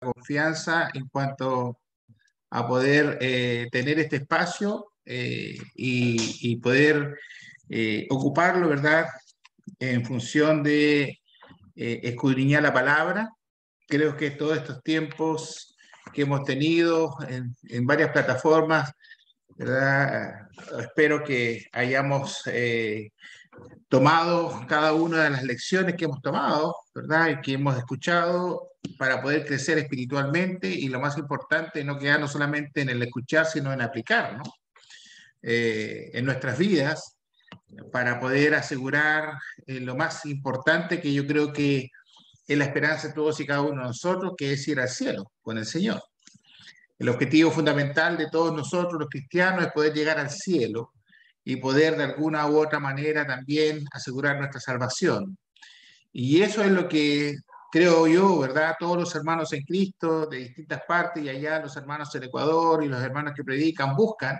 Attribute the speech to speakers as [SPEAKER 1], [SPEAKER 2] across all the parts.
[SPEAKER 1] confianza en cuanto a poder tener este espacio y poder ocuparlo, ¿verdad? En función de escudriñar la palabra. Creo que todos estos tiempos que hemos tenido en varias plataformas, ¿verdad? Espero que hayamos tomado cada una de las lecciones que hemos tomado, ¿verdad? Y que hemos escuchado para poder crecer espiritualmente y lo más importante, no quedarnos solamente en el escuchar, sino en aplicar, ¿no? En nuestras vidas para poder asegurar lo más importante que yo creo que es la esperanza de todos y cada uno de nosotros, que es ir al cielo con el Señor. El objetivo fundamental de todos nosotros, los cristianos, es poder llegar al cielo y poder de alguna u otra manera también asegurar nuestra salvación. Y eso es lo que creo yo, ¿verdad? Todos los hermanos en Cristo de distintas partes y allá los hermanos en Ecuador y los hermanos que predican buscan,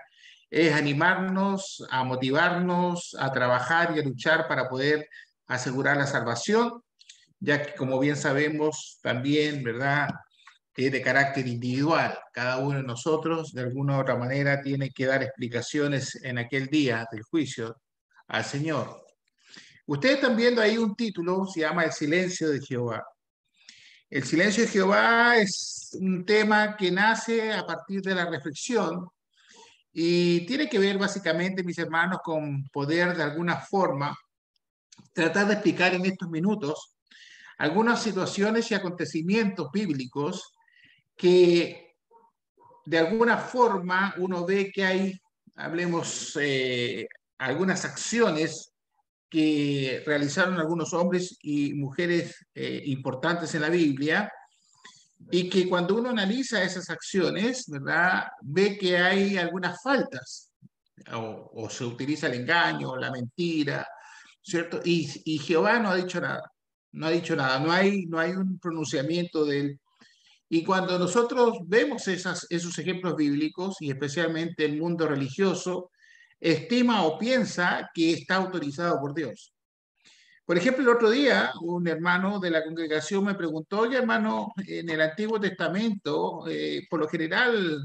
[SPEAKER 1] es animarnos, a motivarnos, a trabajar y a luchar para poder asegurar la salvación, ya que como bien sabemos también, ¿verdad? Es de carácter individual. Cada uno de nosotros, de alguna u otra manera, tiene que dar explicaciones en aquel día del juicio al Señor. Ustedes están viendo ahí un título, se llama El silencio de Jehová. El silencio de Jehová es un tema que nace a partir de la reflexión y tiene que ver básicamente, mis hermanos, con poder de alguna forma tratar de explicar en estos minutos algunas situaciones y acontecimientos bíblicos que de alguna forma uno ve que hay, hablemos, algunas acciones que realizaron algunos hombres y mujeres importantes en la Biblia y que cuando uno analiza esas acciones, ¿verdad? Ve que hay algunas faltas o se utiliza el engaño, la mentira, ¿cierto? Y Jehová no ha dicho nada, no ha dicho nada, no hay un pronunciamiento de él. Y cuando nosotros vemos esos ejemplos bíblicos, y especialmente el mundo religioso, estima o piensa que está autorizado por Dios. Por ejemplo, el otro día un hermano de la congregación me preguntó, oye hermano, en el Antiguo Testamento, por lo general,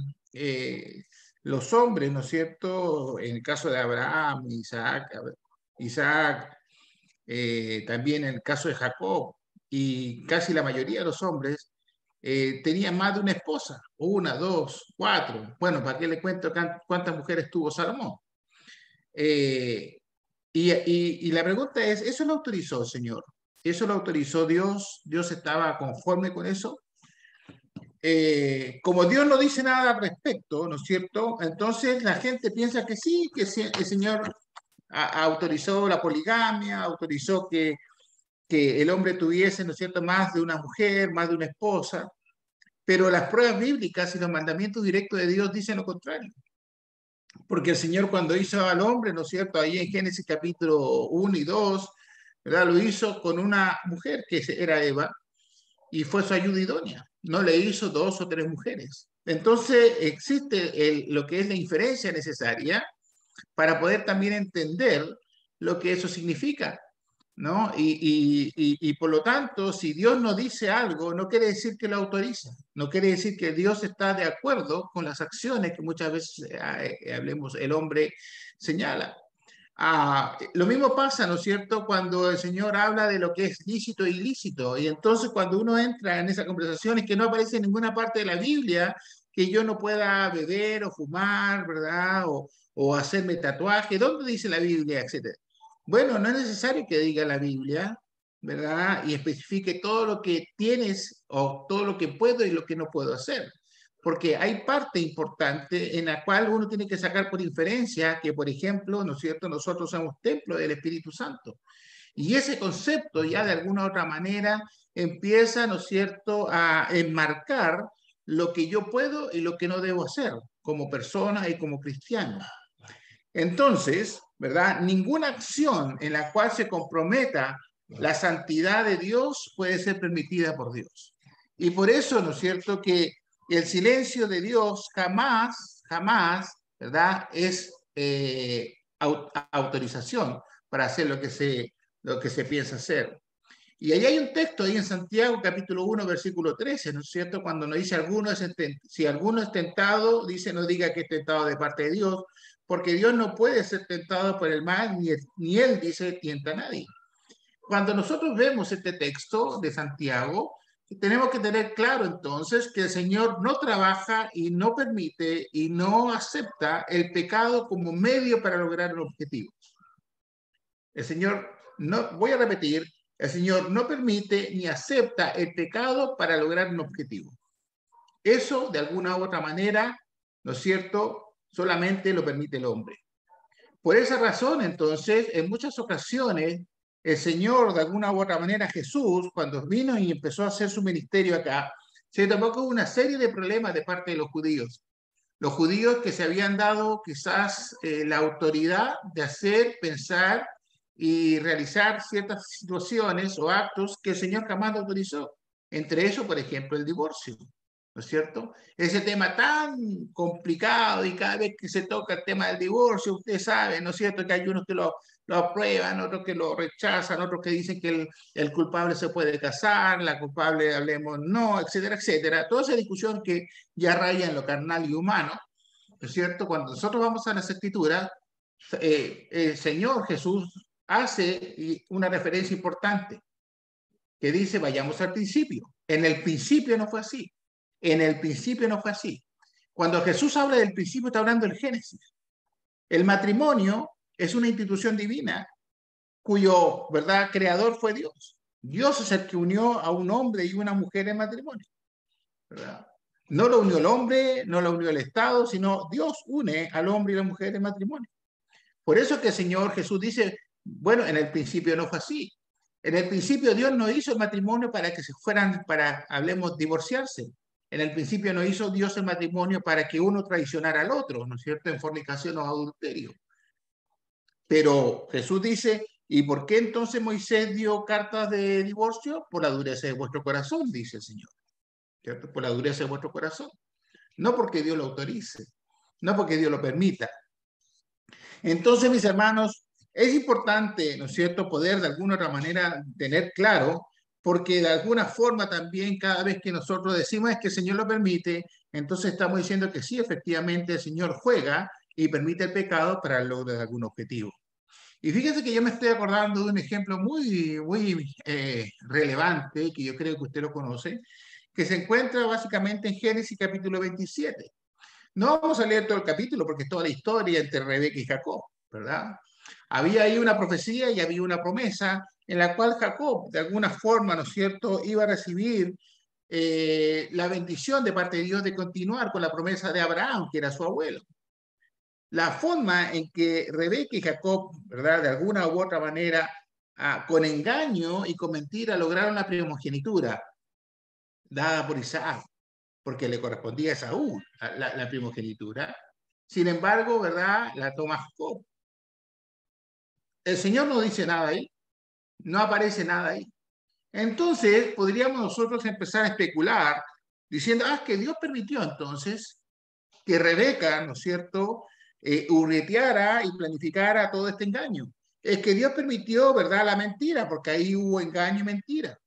[SPEAKER 1] los hombres, ¿no es cierto? En el caso de Abraham, Isaac, también en el caso de Jacob, y casi la mayoría de los hombres, tenían más de una esposa, una, dos, cuatro. Bueno, ¿para qué le cuento cuántas mujeres tuvo Salomón? Eh, y la pregunta es, ¿eso lo autorizó el Señor? ¿Eso lo autorizó Dios? ¿Dios estaba conforme con eso? Como Dios no dice nada al respecto, ¿no es cierto? Entonces la gente piensa que sí, el Señor autorizó la poligamia, autorizó que el hombre tuviese, ¿no es cierto?, más de una mujer, más de una esposa, pero las pruebas bíblicas y los mandamientos directos de Dios dicen lo contrario. Porque el Señor cuando hizo al hombre, ¿no es cierto? Ahí en Génesis capítulo 1 y 2, ¿verdad? Lo hizo con una mujer que era Eva y fue su ayuda idónea. No le hizo dos o tres mujeres. Entonces existe lo que es la inferencia necesaria para poder también entender lo que eso significa, ¿no? Y por lo tanto, si Dios no dice algo, no quiere decir que lo autoriza, no quiere decir que Dios está de acuerdo con las acciones que muchas veces, hablemos, el hombre señala. Lo mismo pasa, ¿no es cierto?, cuando el Señor habla de lo que es lícito e ilícito. Y entonces cuando uno entra en esa conversación es que no aparece en ninguna parte de la Biblia que yo no pueda beber o fumar, ¿verdad? O hacerme tatuaje. ¿Dónde dice la Biblia, etcétera? Bueno, no es necesario que diga la Biblia, ¿verdad? Y especifique todo lo que tienes o todo lo que puedo y lo que no puedo hacer, porque hay parte importante en la cual uno tiene que sacar por inferencia que, por ejemplo, ¿no es cierto?, nosotros somos templo del Espíritu Santo. Y ese concepto ya de alguna u otra manera empieza, ¿no es cierto?, a enmarcar lo que yo puedo y lo que no debo hacer como persona y como cristiano. Entonces, ¿verdad? Ninguna acción en la cual se comprometa la santidad de Dios puede ser permitida por Dios. Y por eso, ¿no es cierto?, que el silencio de Dios jamás, jamás, ¿verdad?, es autorización para hacer lo que se piensa hacer. Y ahí hay un texto, ahí en Santiago, capítulo 1, versículo 13, ¿no es cierto? Cuando nos dice, si alguno es tentado, dice, no diga que es tentado de parte de Dios, porque Dios no puede ser tentado por el mal, ni él dice, tienta a nadie. Cuando nosotros vemos este texto de Santiago, tenemos que tener claro entonces que el Señor no trabaja y no permite y no acepta el pecado como medio para lograr el objetivo. El Señor, no, voy a repetir, el Señor no permite ni acepta el pecado para lograr un objetivo. Eso, de alguna u otra manera, ¿no es cierto?, solamente lo permite el hombre. Por esa razón, entonces, en muchas ocasiones, el Señor, de alguna u otra manera, Jesús, cuando vino y empezó a hacer su ministerio acá, se topó con una serie de problemas de parte de los judíos. Los judíos que se habían dado quizás la autoridad de hacer, pensar y realizar ciertas situaciones o actos que el Señor jamás autorizó. Entre eso, por ejemplo, el divorcio. ¿No es cierto? Ese tema tan complicado y cada vez que se toca el tema del divorcio, usted sabe, ¿no es cierto?, que hay unos que lo aprueban, otros que lo rechazan, otros que dicen que el culpable se puede casar, la culpable hablemos no, etcétera, etcétera. Toda esa discusión que ya raya en lo carnal y humano, ¿no es cierto? Cuando nosotros vamos a las Escrituras, el Señor Jesús hace una referencia importante que dice, vayamos al principio. En el principio no fue así. En el principio no fue así. Cuando Jesús habla del principio, está hablando del Génesis. El matrimonio es una institución divina cuyo, ¿verdad?, creador fue Dios. Dios es el que unió a un hombre y una mujer en matrimonio, ¿verdad? No lo unió el hombre, no lo unió el Estado, sino Dios une al hombre y la mujer en matrimonio. Por eso que el Señor Jesús dice, bueno, en el principio no fue así. En el principio Dios no hizo el matrimonio para que se fueran, para, hablemos, divorciarse. En el principio no hizo Dios el matrimonio para que uno traicionara al otro, ¿no es cierto?, en fornicación o adulterio. Pero Jesús dice, ¿y por qué entonces Moisés dio cartas de divorcio? Por la dureza de vuestro corazón, dice el Señor, ¿cierto? Por la dureza de vuestro corazón. No porque Dios lo autorice, no porque Dios lo permita. Entonces, mis hermanos, es importante, ¿no es cierto?, poder de alguna otra manera tener claro, porque de alguna forma también cada vez que nosotros decimos es que el Señor lo permite, entonces estamos diciendo que sí, efectivamente el Señor juega y permite el pecado para el logro de algún objetivo. Y fíjese que yo me estoy acordando de un ejemplo muy relevante, que yo creo que usted lo conoce, que se encuentra básicamente en Génesis capítulo 27. No vamos a leer todo el capítulo porque es toda la historia entre Rebeca y Jacob, ¿verdad? Había ahí una profecía y había una promesa en la cual Jacob, de alguna forma, ¿no es cierto?, iba a recibir la bendición de parte de Dios de continuar con la promesa de Abraham, que era su abuelo. La forma en que Rebeca y Jacob, ¿verdad?, de alguna u otra manera, con engaño y con mentira, lograron la primogenitura dada por Isaac, porque le correspondía a Esaú la primogenitura. Sin embargo, ¿verdad?, la toma Jacob. El Señor no dice nada ahí, no aparece nada ahí. Entonces, podríamos nosotros empezar a especular diciendo, es que Dios permitió entonces que Rebeca, ¿no es cierto?, hurreteara y planificara todo este engaño. Es que Dios permitió, ¿verdad?, la mentira, porque ahí hubo engaño y mentira.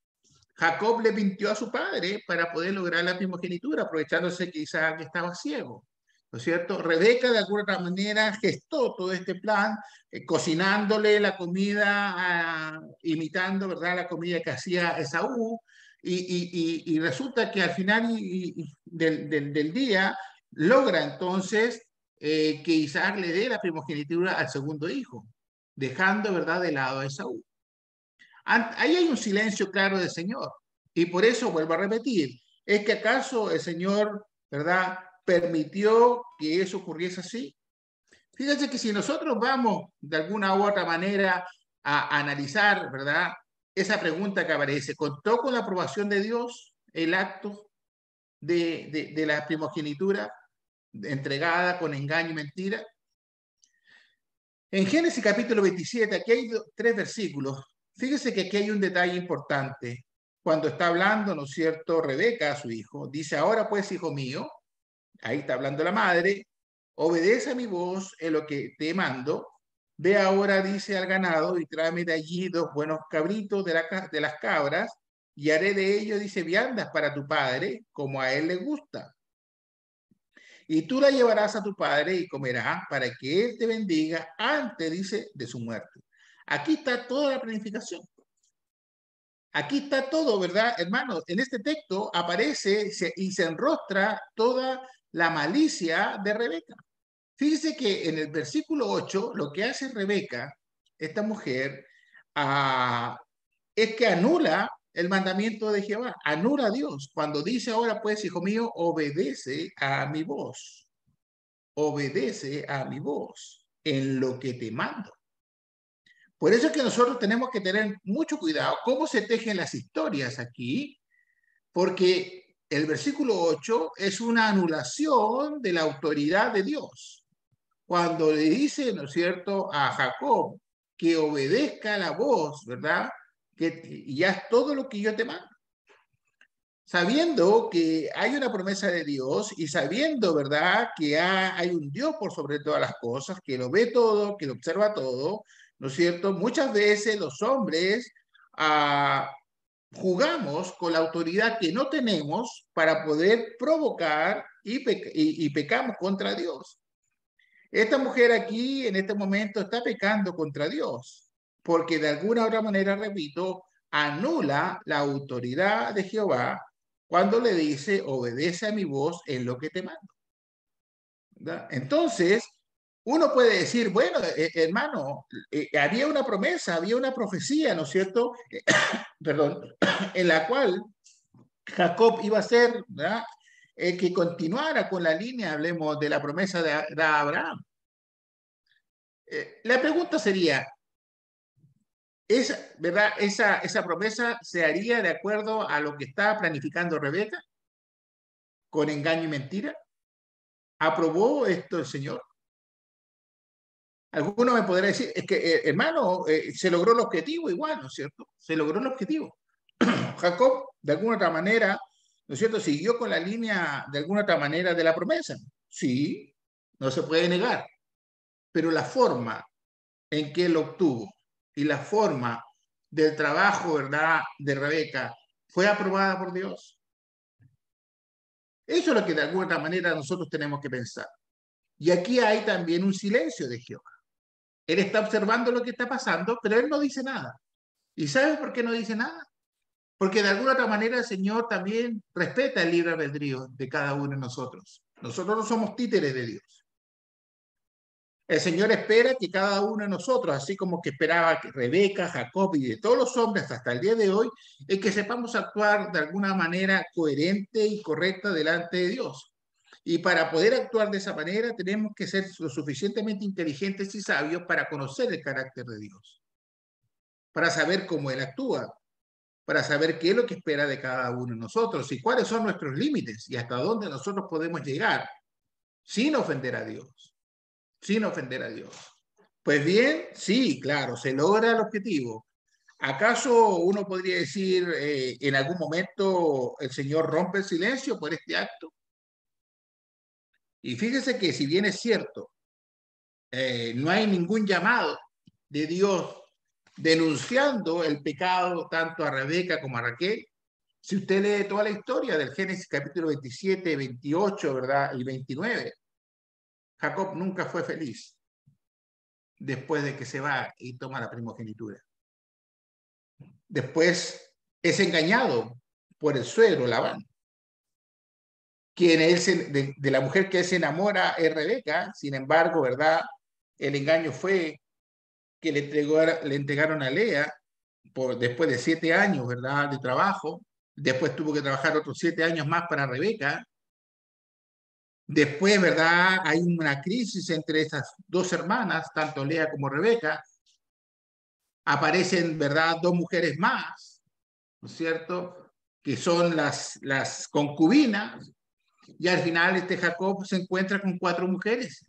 [SPEAKER 1] Jacob le mintió a su padre para poder lograr la primogenitura, aprovechándose que Isaac estaba ciego. ¿No es cierto? Rebeca, de alguna otra manera, gestó todo este plan, cocinándole la comida, imitando, ¿verdad?, la comida que hacía Esaú, y resulta que al final del día logra entonces que Isaac le dé la primogenitura al segundo hijo, dejando, ¿verdad?, de lado a Esaú. Ahí hay un silencio claro del Señor. Y por eso vuelvo a repetir, ¿es que acaso el Señor, ¿verdad?, permitió que eso ocurriese así? Fíjense que si nosotros vamos de alguna u otra manera a analizar, ¿verdad?, esa pregunta que aparece, ¿contó con la aprobación de Dios el acto de la primogenitura entregada con engaño y mentira? En Génesis capítulo 27, aquí hay tres versículos. Fíjese que aquí hay un detalle importante. Cuando está hablando, ¿no es cierto?, Rebeca a su hijo, dice, ahora pues, hijo mío, ahí está hablando la madre, obedece a mi voz en lo que te mando, ve ahora, dice al ganado, y tráeme de allí 2 buenos cabritos de las cabras, y haré de ellos, dice, viandas para tu padre, como a él le gusta. Y tú la llevarás a tu padre y comerás para que él te bendiga antes, dice, de su muerte. Aquí está toda la planificación. Aquí está todo, ¿verdad, hermanos? En este texto aparece y se enrostra toda la malicia de Rebeca. Fíjese que en el versículo 8, lo que hace Rebeca, esta mujer, ah, es que anula el mandamiento de Jehová, anula a Dios. Cuando dice ahora, pues, hijo mío, obedece a mi voz en lo que te mando. Por eso es que nosotros tenemos que tener mucho cuidado cómo se tejen las historias aquí, porque el versículo 8 es una anulación de la autoridad de Dios. Cuando le dice, ¿no es cierto?, a Jacob que obedezca la voz, ¿verdad? Que ya es todo lo que yo te mando. Sabiendo que hay una promesa de Dios y sabiendo, ¿verdad?, que hay un Dios por sobre todas las cosas, que lo ve todo, que lo observa todo, ¿no es cierto? Muchas veces los hombres ah, jugamos con la autoridad que no tenemos para poder provocar y pecamos contra Dios. Esta mujer aquí, en este momento, está pecando contra Dios, porque de alguna otra manera, repito, anula la autoridad de Jehová cuando le dice, obedece a mi voz en lo que te mando. ¿Verdad? Entonces, uno puede decir, bueno, hermano, había una promesa, había una profecía, ¿no es cierto? Perdón, en la cual Jacob iba a ser, ¿verdad?, que continuara con la línea, hablemos de la promesa de Abraham. La pregunta sería, ¿verdad? Esa promesa se haría de acuerdo a lo que estaba planificando Rebeca, con engaño y mentira? ¿Aprobó esto el Señor? Alguno me podrá decir, es que, hermano, se logró el objetivo igual, ¿no es cierto? Se logró el objetivo. Jacob, de alguna otra manera, ¿no es cierto?, siguió con la línea, de alguna otra manera, de la promesa. Sí, no se puede negar, pero la forma en que lo obtuvo y la forma del trabajo, ¿verdad?, de Rebeca fue aprobada por Dios. Eso es lo que de alguna manera nosotros tenemos que pensar. Y aquí hay también un silencio de Jehová. Él está observando lo que está pasando, pero él no dice nada. ¿Y sabes por qué no dice nada? Porque de alguna otra manera el Señor también respeta el libre albedrío de cada uno de nosotros. Nosotros no somos títeres de Dios. El Señor espera que cada uno de nosotros, así como que esperaba que Rebeca, Jacob y de todos los hombres hasta el día de hoy, es que sepamos actuar de alguna manera coherente y correcta delante de Dios. Y para poder actuar de esa manera tenemos que ser lo suficientemente inteligentes y sabios para conocer el carácter de Dios, para saber cómo Él actúa, para saber qué es lo que espera de cada uno de nosotros y cuáles son nuestros límites y hasta dónde nosotros podemos llegar sin ofender a Dios, sin ofender a Dios. Pues bien, sí, claro, se logra el objetivo. ¿Acaso uno podría decir en algún momento el Señor rompe el silencio por este acto? Y fíjese que si bien es cierto, no hay ningún llamado de Dios denunciando el pecado tanto a Rebeca como a Raquel. Si usted lee toda la historia del Génesis capítulo 27, 28, ¿verdad?, y 29, Jacob nunca fue feliz después de que se va y toma la primogenitura. Después es engañado por el suegro Labán. Quien es de la mujer que él se enamora es Rebeca, sin embargo, ¿verdad?, el engaño fue que le entregaron a Lea después de 7 años, ¿verdad?, de trabajo. Después tuvo que trabajar otros 7 años más para Rebeca. Después, ¿verdad?, hay una crisis entre esas dos hermanas, tanto Lea como Rebeca. Aparecen, ¿verdad?, 2 mujeres más, ¿no es cierto?, que son las concubinas, y al final este Jacob se encuentra con 4 mujeres.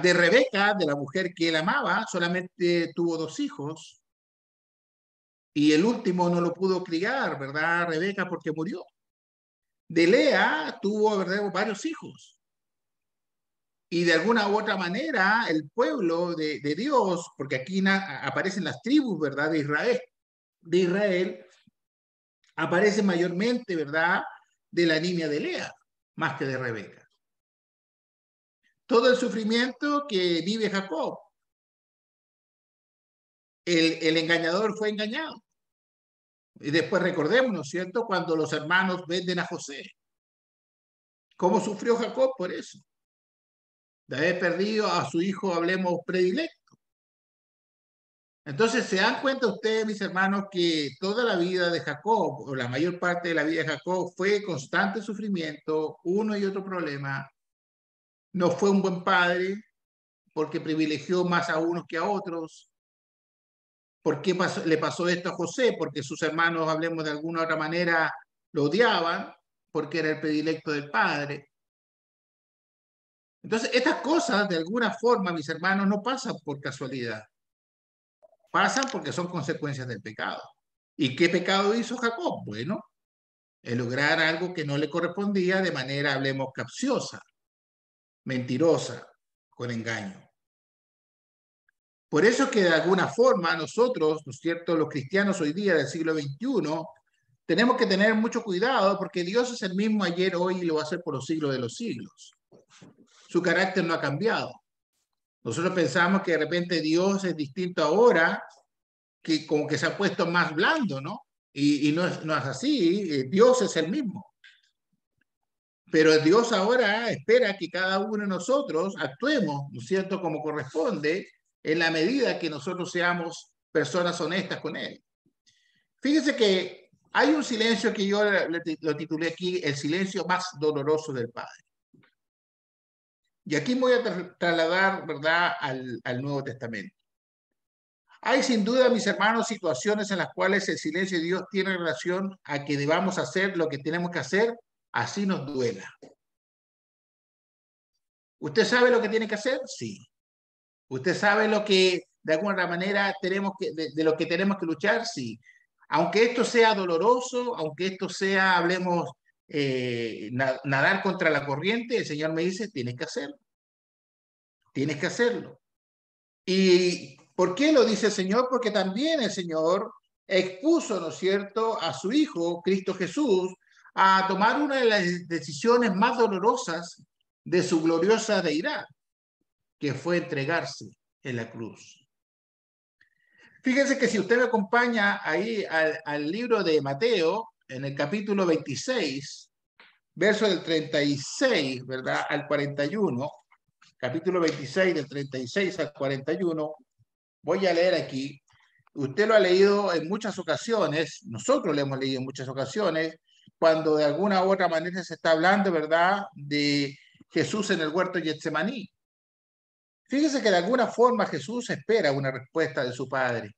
[SPEAKER 1] De Rebeca, de la mujer que él amaba, solamente tuvo 2 hijos, y el último no lo pudo criar, ¿verdad?, Rebeca, porque murió. De Lea tuvo, ¿verdad?, varios hijos. Y de alguna u otra manera, el pueblo de Dios, porque aquí aparecen las tribus, ¿verdad? De Israel, aparece mayormente, ¿verdad? De la niña de Lea, más que de Rebeca. Todo el sufrimiento que vive Jacob, el engañador fue engañado. Y después recordemos, ¿no es cierto?, cuando los hermanos venden a José. ¿Cómo sufrió Jacob por eso? De haber perdido a su hijo, hablemos, predilecto. Entonces, ¿se dan cuenta ustedes, mis hermanos, que toda la vida de Jacob, o la mayor parte de la vida de Jacob, fue constante sufrimiento, uno y otro problema? No fue un buen padre porque privilegió más a unos que a otros. ¿Por qué le pasó esto a José? Porque sus hermanos, hablemos de alguna otra manera, lo odiaban porque era el predilecto del padre. Entonces, estas cosas, de alguna forma, mis hermanos, no pasan por casualidad. Pasan porque son consecuencias del pecado. ¿Y qué pecado hizo Jacob? Bueno, el lograr algo que no le correspondía de manera, hablemos, capciosa, mentirosa, con engaño. Por eso que de alguna forma nosotros, ¿no es cierto?, los cristianos hoy día del siglo XXI, tenemos que tener mucho cuidado porque Dios es el mismo ayer, hoy y lo va a ser por los siglos de los siglos. Su carácter no ha cambiado. Nosotros pensamos que de repente Dios es distinto ahora, que como que se ha puesto más blando, ¿no? Y no es así, Dios es el mismo. Pero Dios ahora espera que cada uno de nosotros actuemos, ¿no es cierto?, como corresponde, en la medida que nosotros seamos personas honestas con Él. Fíjense que hay un silencio que yo lo titulé aquí, el silencio más doloroso del Padre. Y aquí voy a trasladar, ¿verdad?, al Nuevo Testamento. Hay sin duda, mis hermanos, situaciones en las cuales el silencio de Dios tiene relación a que debamos hacer lo que tenemos que hacer, así nos duela. ¿Usted sabe lo que tiene que hacer? Sí. ¿Usted sabe lo que, de alguna manera, de lo que tenemos que luchar? Sí. Aunque esto sea doloroso, aunque esto sea, hablemos, nadar contra la corriente, el Señor me dice, tienes que hacerlo. Tienes que hacerlo. ¿Y por qué lo dice el Señor? Porque también el Señor expuso, ¿no es cierto?, a su Hijo, Cristo Jesús, a tomar una de las decisiones más dolorosas de su gloriosa deidad, que fue entregarse en la cruz. Fíjense que si usted me acompaña ahí al libro de Mateo, en el capítulo 26, verso del 36, ¿verdad?, al 41, capítulo 26, del 36 al 41, voy a leer aquí. Usted lo ha leído en muchas ocasiones, nosotros lo hemos leído en muchas ocasiones, cuando de alguna u otra manera se está hablando, ¿verdad?, de Jesús en el huerto de Getsemaní. Fíjese que de alguna forma Jesús espera una respuesta de su Padre.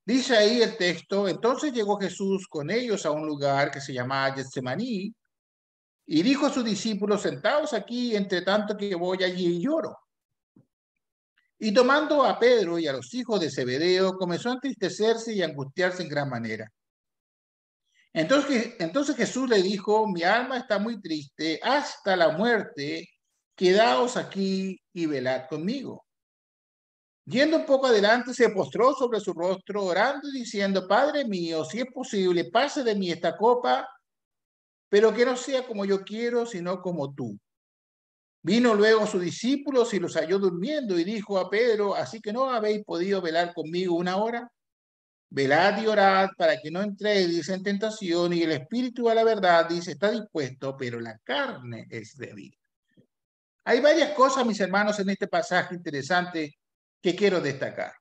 [SPEAKER 1] Dice ahí el texto, entonces llegó Jesús con ellos a un lugar que se llamaba Getsemaní y dijo a sus discípulos, sentaos aquí, entre tanto que voy allí y lloro. Y tomando a Pedro y a los hijos de Zebedeo, comenzó a entristecerse y a angustiarse en gran manera. Entonces Jesús le dijo, mi alma está muy triste hasta la muerte, quedaos aquí y velad conmigo. Yendo un poco adelante, se postró sobre su rostro, orando y diciendo, Padre mío, si es posible, pase de mí esta copa, pero que no sea como yo quiero, sino como tú. Vino luego a sus discípulos y los halló durmiendo y dijo a Pedro, ¿así que no habéis podido velar conmigo una hora? Velad y orad para que no entréis en tentación, y el espíritu a la verdad, dice, está dispuesto, pero la carne es débil. Hay varias cosas, mis hermanos, en este pasaje interesante que quiero destacar.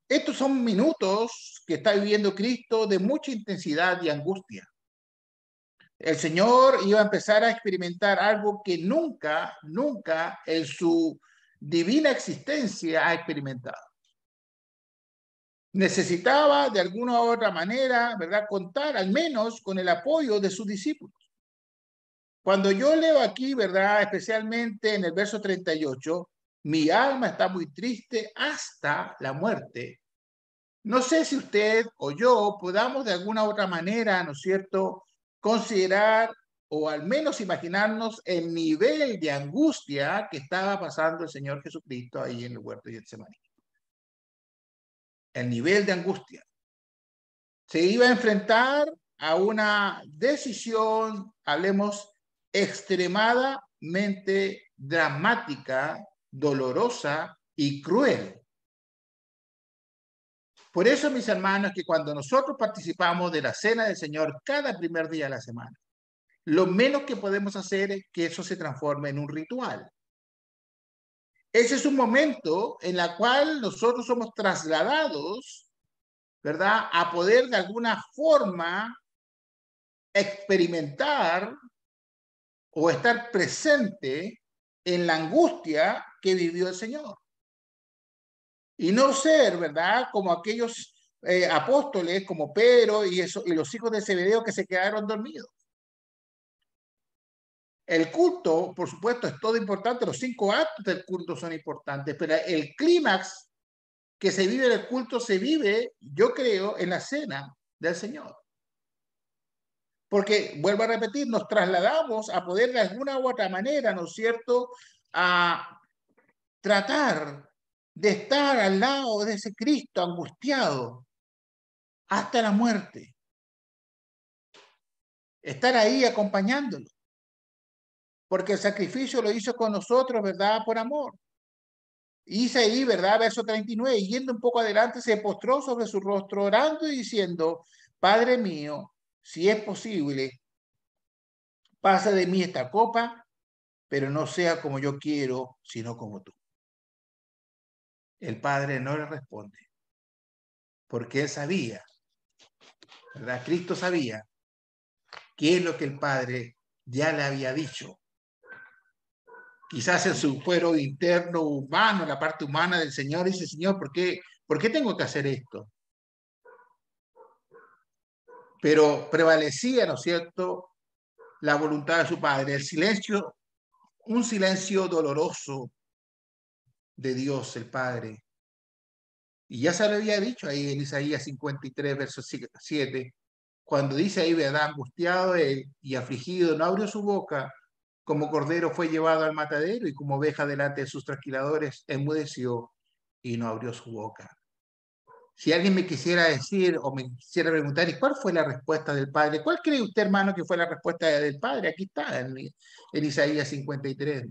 [SPEAKER 1] Estos son minutos que está viviendo Cristo de mucha intensidad y angustia. El Señor iba a empezar a experimentar algo que nunca en su divina existencia ha experimentado. Necesitaba de alguna u otra manera, ¿verdad?, contar al menos con el apoyo de sus discípulos. Cuando yo leo aquí, ¿verdad?, especialmente en el verso 38, mi alma está muy triste hasta la muerte. No sé si usted o yo podamos de alguna u otra manera, ¿no es cierto?, considerar o al menos imaginarnos el nivel de angustia que estaba pasando el Señor Jesucristo ahí en el huerto de Getsemaní. El nivel de angustia. Se iba a enfrentar a una decisión, hablemos, extremadamente dramática, dolorosa y cruel. Por eso, mis hermanos, que cuando nosotros participamos de la cena del Señor cada primer día de la semana, lo menos que podemos hacer es que eso se transforme en un ritual. Ese es un momento en el cual nosotros somos trasladados, ¿verdad?, a poder de alguna forma experimentar o estar presente en la angustia que vivió el Señor. Y no ser, ¿verdad?, como aquellos apóstoles como Pedro y los hijos de Zebedeo que se quedaron dormidos. El culto, por supuesto, es todo importante, los 5 actos del culto son importantes, pero el clímax que se vive en el culto se vive, yo creo, en la cena del Señor. Porque, vuelvo a repetir, nos trasladamos a poder de alguna u otra manera, ¿no es cierto?, a tratar de estar al lado de ese Cristo angustiado hasta la muerte. Estar ahí acompañándolo. Porque el sacrificio lo hizo con nosotros, ¿verdad?, por amor. Y dice ahí, ¿verdad?, verso 39, yendo un poco adelante, se postró sobre su rostro, orando y diciendo: Padre mío, si es posible, pasa de mí esta copa, pero no sea como yo quiero, sino como tú. El Padre no le responde, porque él sabía, ¿verdad? Cristo sabía qué es lo que el Padre ya le había dicho. Quizás en su fuero interno humano, en la parte humana del Señor, dice: Señor, ¿por qué tengo que hacer esto? Pero prevalecía, ¿no es cierto?, la voluntad de su Padre, el silencio, un silencio doloroso de Dios, el Padre. Y ya se lo había dicho ahí en Isaías 53, verso 7, cuando dice ahí, ¿verdad?, angustiado él y afligido, no abrió su boca, como cordero fue llevado al matadero y como oveja delante de sus trasquiladores, enmudeció y no abrió su boca. Si alguien me quisiera decir o me quisiera preguntar, ¿y cuál fue la respuesta del Padre? ¿Cuál cree usted, hermano, que fue la respuesta del Padre? Aquí está, en Isaías 53.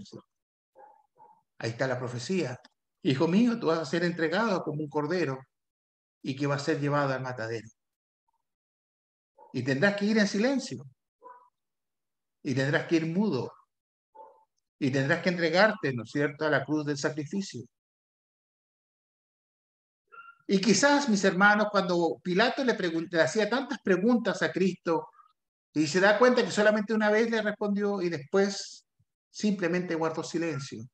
[SPEAKER 1] Ahí está la profecía. Hijo mío, tú vas a ser entregado como un cordero y que va a ser llevado al matadero. Y tendrás que ir en silencio. Y tendrás que ir mudo. Y tendrás que entregarte, ¿no es cierto?, a la cruz del sacrificio. Y quizás, mis hermanos, cuando Pilato le hacía tantas preguntas a Cristo, y se da cuenta que solamente una vez le respondió y después simplemente guardó silencio.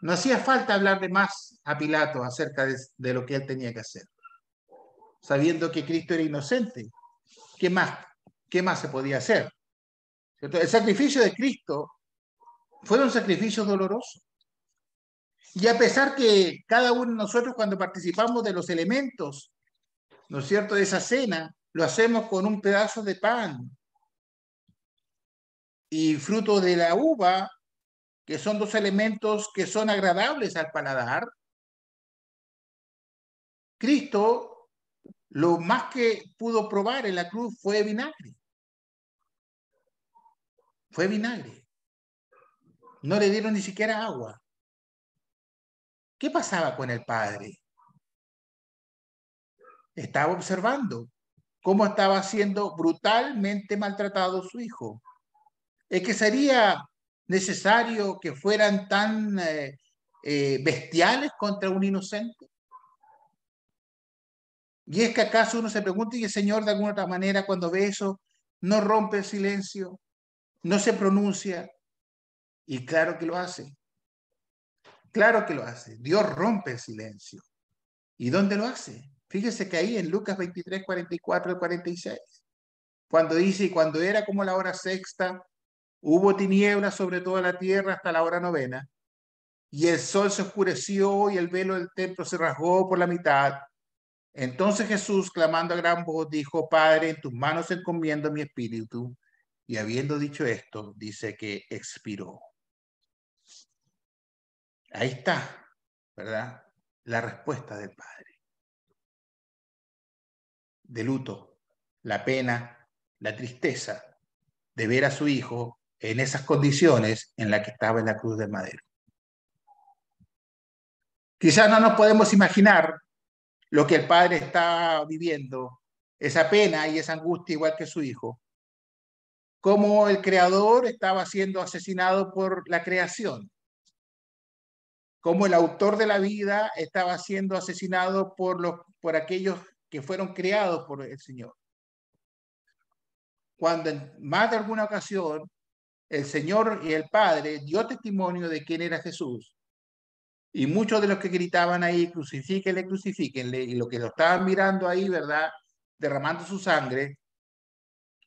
[SPEAKER 1] No hacía falta hablarle más a Pilato acerca de lo que él tenía que hacer, sabiendo que Cristo era inocente. ¿Qué más se podía hacer? ¿Cierto? El sacrificio de Cristo fue un sacrificio doloroso. Y a pesar que cada uno de nosotros, cuando participamos de los elementos, ¿no es cierto?, de esa cena, lo hacemos con un pedazo de pan y fruto de la uva, que son 2 elementos que son agradables al paladar. Cristo, lo más que pudo probar en la cruz fue vinagre. Fue vinagre. No le dieron ni siquiera agua. ¿Qué pasaba con el Padre? Estaba observando cómo estaba siendo brutalmente maltratado su hijo. Es que sería necesario que fueran tan bestiales contra un inocente. Y es que acaso uno se pregunta, y el Señor de alguna otra manera, cuando ve eso, no rompe el silencio, no se pronuncia. Y claro que lo hace. Claro que lo hace. Dios rompe el silencio. ¿Y dónde lo hace? Fíjese que ahí en Lucas 23, 44 y 46, cuando dice: y cuando era como la hora sexta, hubo tinieblas sobre toda la tierra hasta la hora novena, y el sol se oscureció y el velo del templo se rasgó por la mitad. Entonces Jesús, clamando a gran voz, dijo: Padre, en tus manos encomiendo mi espíritu. Y habiendo dicho esto, dice que expiró. Ahí está, ¿verdad? La respuesta del Padre. De luto, la pena, la tristeza de ver a su hijo en esas condiciones en las que estaba en la cruz del madero. Quizás no nos podemos imaginar lo que el Padre está viviendo, esa pena y esa angustia igual que su hijo, cómo el Creador estaba siendo asesinado por la creación, cómo el autor de la vida estaba siendo asesinado por aquellos que fueron creados por el Señor. Cuando en más de alguna ocasión el Señor y el Padre dio testimonio de quién era Jesús, y muchos de los que gritaban ahí, crucifíquenle, crucifíquenle, y los que lo estaban mirando ahí, ¿verdad?, derramando su sangre,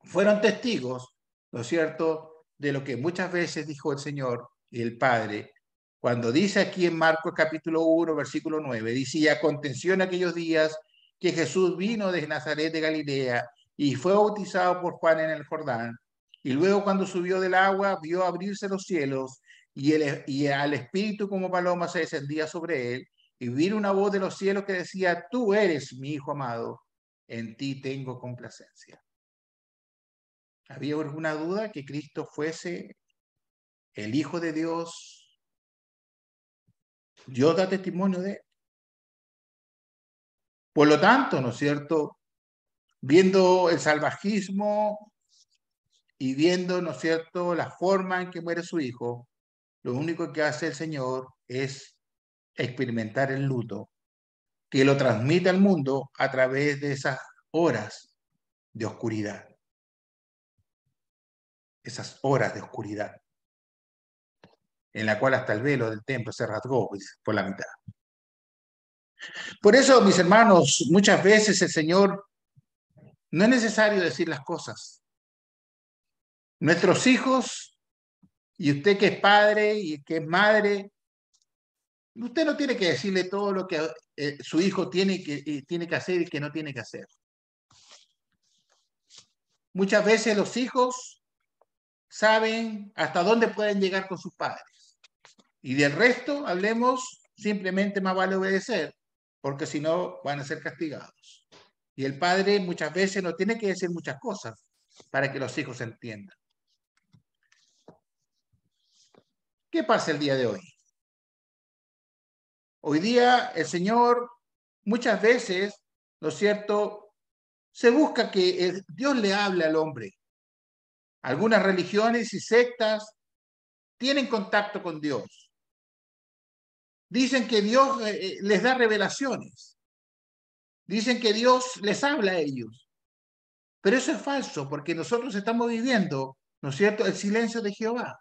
[SPEAKER 1] fueron testigos, ¿no es cierto?, de lo que muchas veces dijo el Señor y el Padre, cuando dice aquí en Marcos capítulo 1, versículo 9, dice, y aconteció en aquellos días que Jesús vino desde Nazaret de Galilea y fue bautizado por Juan en el Jordán, y luego cuando subió del agua, vio abrirse los cielos, y al Espíritu como paloma se descendía sobre él, y vino una voz de los cielos que decía, tú eres mi Hijo amado, en ti tengo complacencia. ¿Había alguna duda que Cristo fuese el Hijo de Dios? Dios da testimonio de él. Por lo tanto, ¿no es cierto?, viendo el salvajismo y viendo, ¿no es cierto?, la forma en que muere su hijo, lo único que hace el Señor es experimentar el luto, que lo transmite al mundo a través de esas horas de oscuridad. Esas horas de oscuridad, en la cual hasta el velo del templo se rasgó por la mitad. Por eso, mis hermanos, muchas veces el Señor no es necesario decir las cosas. Nuestros hijos, y usted que es padre y que es madre, usted no tiene que decirle todo lo que su hijo tiene que hacer y que no tiene que hacer. Muchas veces los hijos saben hasta dónde pueden llegar con sus padres. Y del resto, hablemos, simplemente más vale obedecer, porque si no van a ser castigados. Y el padre muchas veces no tiene que decir muchas cosas para que los hijos entiendan. ¿Qué pasa el día de hoy? Hoy día el Señor muchas veces, ¿no es cierto?, se busca que Dios le hable al hombre. Algunas religiones y sectas tienen contacto con Dios. Dicen que Dios les da revelaciones. Dicen que Dios les habla a ellos. Pero eso es falso, porque nosotros estamos viviendo, ¿no es cierto?, el silencio de Jehová.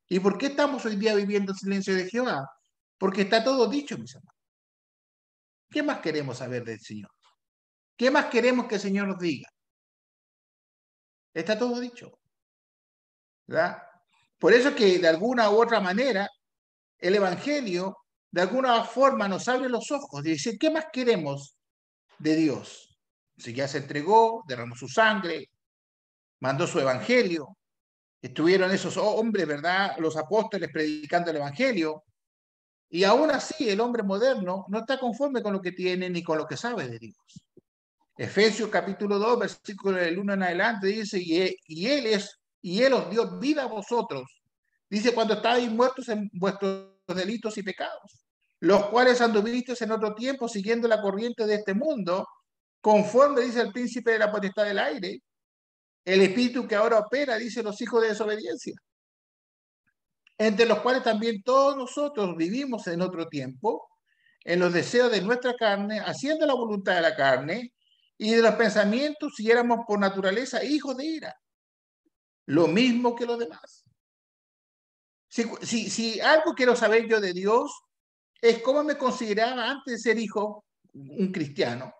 [SPEAKER 1] ¿Y por qué estamos hoy día viviendo el silencio de Jehová? Porque está todo dicho, mis hermanos. ¿Qué más queremos saber del Señor? ¿Qué más queremos que el Señor nos diga? Está todo dicho, ¿verdad? Por eso que de alguna u otra manera el Evangelio de alguna forma nos abre los ojos y dice, ¿qué más queremos de Dios? Si ya se entregó, derramó su sangre, mandó su Evangelio, estuvieron esos hombres, ¿verdad?, los apóstoles predicando el Evangelio, y aún así el hombre moderno no está conforme con lo que tiene ni con lo que sabe de Dios. Efesios capítulo 2, versículo del 1 en adelante, dice, y él os dio vida a vosotros. Dice, cuando estabais muertos en vuestros delitos y pecados, los cuales anduvisteis en otro tiempo siguiendo la corriente de este mundo, conforme dice el príncipe de la potestad del aire, el espíritu que ahora opera, dice los hijos de desobediencia, entre los cuales también todos nosotros vivimos en otro tiempo, en los deseos de nuestra carne, haciendo la voluntad de la carne, y de los pensamientos, si éramos por naturaleza hijos de ira, lo mismo que los demás. Si algo quiero saber yo de Dios, es cómo me consideraba antes de ser hijo, un cristiano.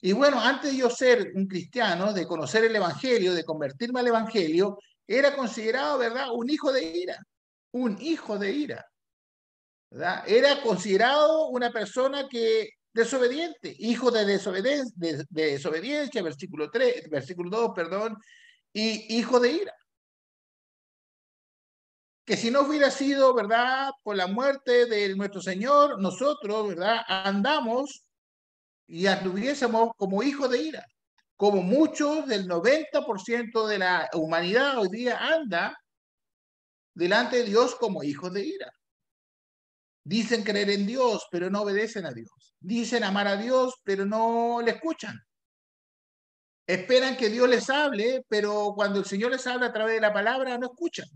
[SPEAKER 1] Y bueno, antes de yo ser un cristiano, de conocer el Evangelio, de convertirme al Evangelio, era considerado, ¿verdad?, un hijo de ira. Un hijo de ira, ¿verdad? Era considerado una persona que desobediente, hijo de desobediencia, versículo 3, versículo 2, perdón, y hijo de ira. que si no hubiera sido, ¿verdad?, por la muerte de nuestro Señor, nosotros, ¿verdad?, andamos y anduviésemos como hijos de ira, como muchos del 90% de la humanidad hoy día anda delante de Dios como hijos de ira. Dicen creer en Dios, pero no obedecen a Dios. Dicen amar a Dios, pero no le escuchan. Esperan que Dios les hable, pero cuando el Señor les habla a través de la palabra, no escuchan.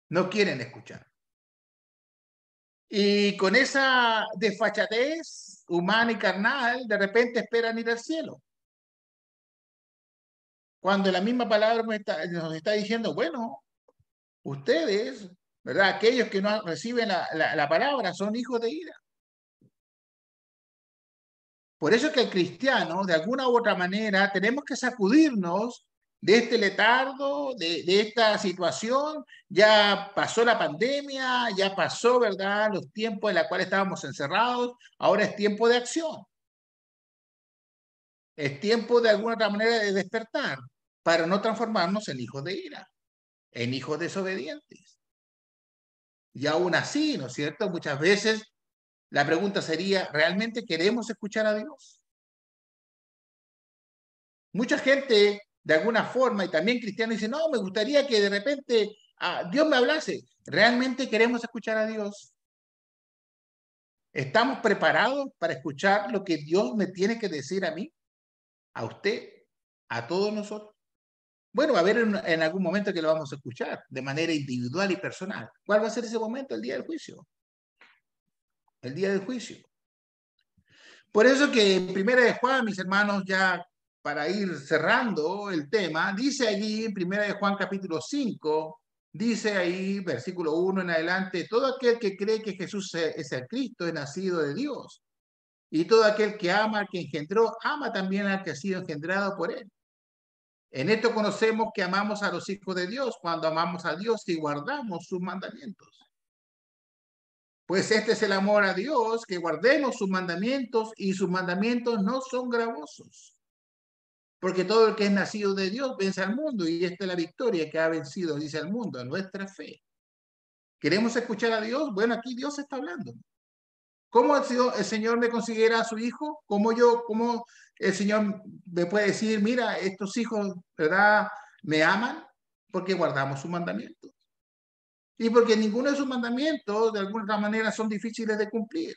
[SPEAKER 1] No quieren escuchar. Y con esa desfachatez humana y carnal, de repente esperan ir al cielo. Cuando la misma palabra nos está diciendo, bueno, ustedes, ¿verdad? Aquellos que no reciben la palabra son hijos de ira. Por eso es que el cristiano, de alguna u otra manera, tenemos que sacudirnos de este letargo, de esta situación. Ya pasó la pandemia, ya pasó, ¿verdad?, los tiempos en los cuales estábamos encerrados. Ahora es tiempo de acción. Es tiempo de alguna otra manera de despertar para no transformarnos en hijos de ira, en hijos desobedientes. Y aún así, ¿no es cierto? Muchas veces la pregunta sería, ¿realmente queremos escuchar a Dios? Mucha gente, de alguna forma, y también cristianos, dice, no, me gustaría que de repente Dios me hablase. ¿Realmente queremos escuchar a Dios? ¿Estamos preparados para escuchar lo que Dios me tiene que decir a mí, a usted, a todos nosotros? Bueno, va a haber en algún momento que lo vamos a escuchar de manera individual y personal. ¿Cuál va a ser ese momento? El día del juicio. El día del juicio. Por eso que en Primera de Juan, mis hermanos, ya para ir cerrando el tema, dice allí en Primera de Juan capítulo 5, dice ahí, versículo 1 en adelante, todo aquel que cree que Jesús es el Cristo es nacido de Dios. Y todo aquel que ama al que engendró, ama también al que ha sido engendrado por él. En esto conocemos que amamos a los hijos de Dios cuando amamos a Dios y guardamos sus mandamientos. Pues este es el amor a Dios, que guardemos sus mandamientos, y sus mandamientos no son gravosos. Porque todo el que es nacido de Dios vence al mundo, y esta es la victoria que ha vencido, dice el mundo, a nuestra fe. ¿Queremos escuchar a Dios? Bueno, aquí Dios está hablando. ¿Cómo el Señor me considera a su hijo? ¿Cómo el Señor me puede decir, mira, estos hijos, ¿verdad?, me aman? Porque guardamos sus mandamientos. Y porque ninguno de sus mandamientos, de alguna manera, son difíciles de cumplir.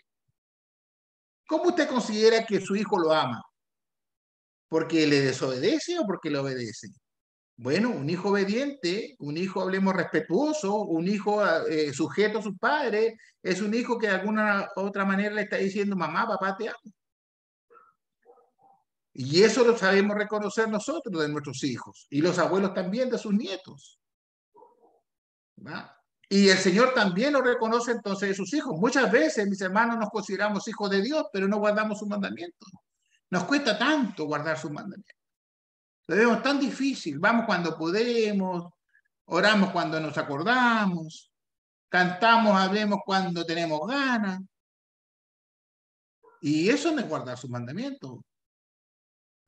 [SPEAKER 1] ¿Cómo usted considera que su hijo lo ama? ¿Porque le desobedece o porque le obedece? Bueno, un hijo obediente, un hijo, hablemos, respetuoso, un hijo sujeto a sus padres, es un hijo que de alguna otra manera le está diciendo, mamá, papá, te amo. Y eso lo sabemos reconocer nosotros de nuestros hijos, y los abuelos también de sus nietos. ¿Va? Y el Señor también lo reconoce entonces de sus hijos. Muchas veces, mis hermanos, nos consideramos hijos de Dios, pero no guardamos sus mandamientos. Nos cuesta tanto guardar sus mandamientos. Lo vemos tan difícil. Vamos cuando podemos, oramos cuando nos acordamos, cantamos, hablemos cuando tenemos ganas. Y eso no es guardar sus mandamientos.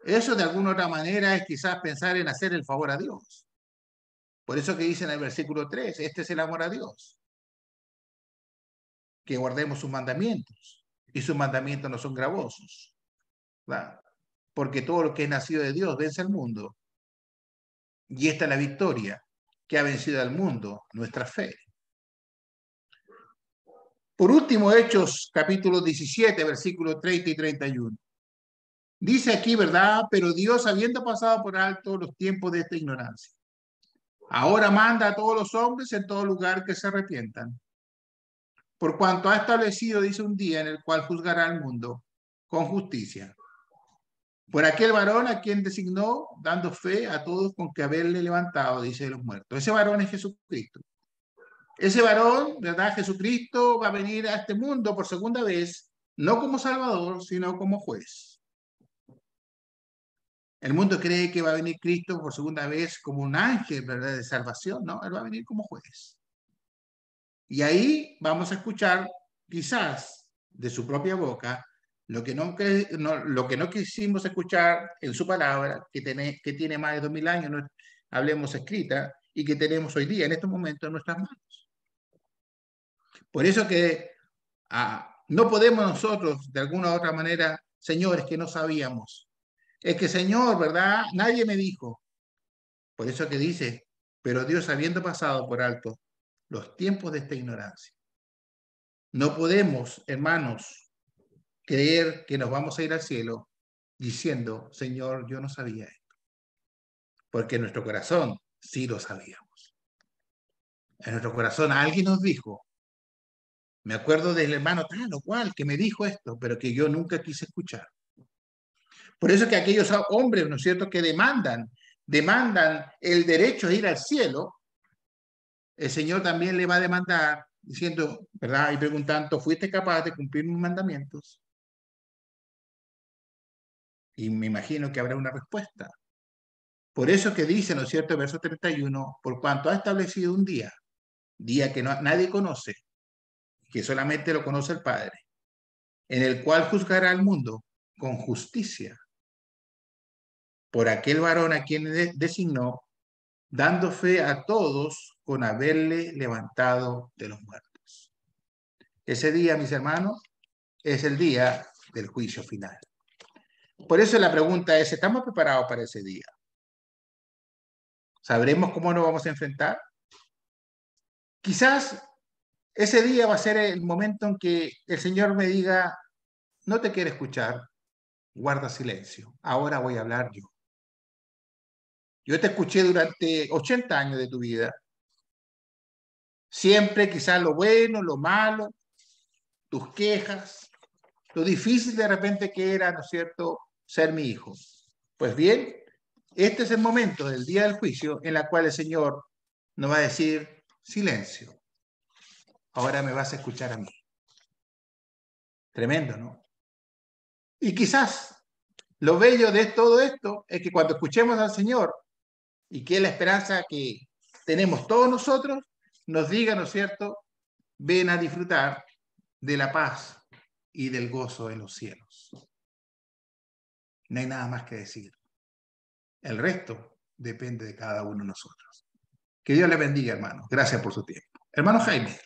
[SPEAKER 1] Eso de alguna otra manera es quizás pensar en hacer el favor a Dios. Por eso que dice en el versículo 3, este es el amor a Dios, que guardemos sus mandamientos. Y sus mandamientos no son gravosos. ¿Va? Porque todo lo que es nacido de Dios vence al mundo. Y esta es la victoria que ha vencido al mundo, nuestra fe. Por último, Hechos capítulo 17, versículos 30 y 31. Dice aquí, ¿verdad? Pero Dios, habiendo pasado por alto los tiempos de esta ignorancia, ahora manda a todos los hombres en todo lugar que se arrepientan. Por cuanto ha establecido, dice, un día en el cual juzgará al mundo con justicia. Por aquel varón a quien designó, dando fe a todos con que haberle levantado, dice, de los muertos. Ese varón es Jesucristo. Ese varón, ¿verdad? Jesucristo va a venir a este mundo por segunda vez, no como Salvador, sino como juez. El mundo cree que va a venir Cristo por segunda vez como un ángel, ¿verdad?, de salvación, ¿no? Él va a venir como juez. Y ahí vamos a escuchar, quizás, de su propia boca, lo que no quisimos escuchar en su palabra, que tiene más de 2000 años, hablemos escrita, y que tenemos hoy día, en estos momentos, en nuestras manos. Por eso que no podemos nosotros, de alguna u otra manera, señores, que no sabíamos. Es que, Señor, ¿verdad? Nadie me dijo. Por eso que dice, pero Dios habiendo pasado por alto los tiempos de esta ignorancia. No podemos, hermanos, creer que nos vamos a ir al cielo diciendo, Señor, yo no sabía esto. Porque en nuestro corazón sí lo sabíamos. En nuestro corazón alguien nos dijo, me acuerdo del hermano tal o cual que me dijo esto, pero que yo nunca quise escuchar. Por eso que aquellos hombres, ¿no es cierto?, que demandan el derecho de ir al cielo, el Señor también le va a demandar diciendo, ¿verdad? Y preguntando, ¿fuiste capaz de cumplir mis mandamientos? Y me imagino que habrá una respuesta. Por eso que dice, ¿no es cierto?, verso 31, por cuanto ha establecido un día que nadie conoce, que solamente lo conoce el Padre, en el cual juzgará al mundo con justicia por aquel varón a quien designó, dando fe a todos con haberle levantado de los muertos. Ese día, mis hermanos, es el día del juicio final. Por eso la pregunta es, ¿estamos preparados para ese día? ¿Sabremos cómo nos vamos a enfrentar? Quizás ese día va a ser el momento en que el Señor me diga, no te quiero escuchar, guarda silencio, ahora voy a hablar yo. Yo te escuché durante 80 años de tu vida, siempre quizás lo bueno, lo malo, tus quejas, lo difícil de repente que era, ¿no es cierto?, ser mi hijo. Pues bien, este es el momento del día del juicio en la cual el Señor nos va a decir, silencio, ahora me vas a escuchar a mí. Tremendo, ¿no? Y quizás lo bello de todo esto es que cuando escuchemos al Señor y que es la esperanza que tenemos todos nosotros, nos diga, ¿no es cierto?, ven a disfrutar de la paz y del gozo en los cielos. No hay nada más que decir. El resto depende de cada uno de nosotros. Que Dios le bendiga, hermano. Gracias por su tiempo. Hermano Jaime.